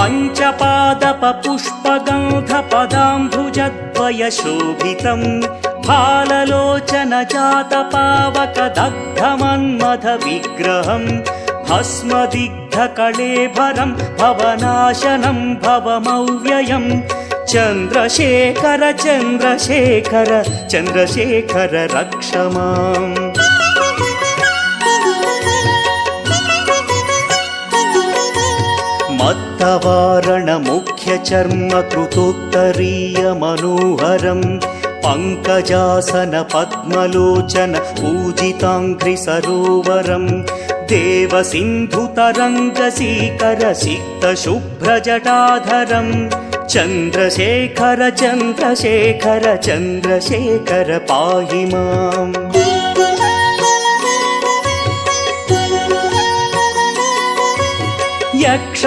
पञ्चपादपपुष्पगन्धपदाम्बुजद्वयशोभितम् फाललोचनजातपावकदग्धमन्मथविग्रहम् भस्मदिग्धकळेभरं भवनाशनं भवमव्ययम् चन्द्रशेखर चन्द्रशेखर चन्द्रशेखर रक्ष माम्। मत्तवारणमुख्यचर्मकृतोत्तरीय मनोहरं पङ्कजासन पद्मलोचन पूजिताङ्घ्रिसरोवरं देवसिन्धुतरङ्गसीकर सिक्तशुभ्रजटाधरं चन्द्रशेखर चन्द्रशेखर चन्द्रशेखर पाहि माम्। यक्ष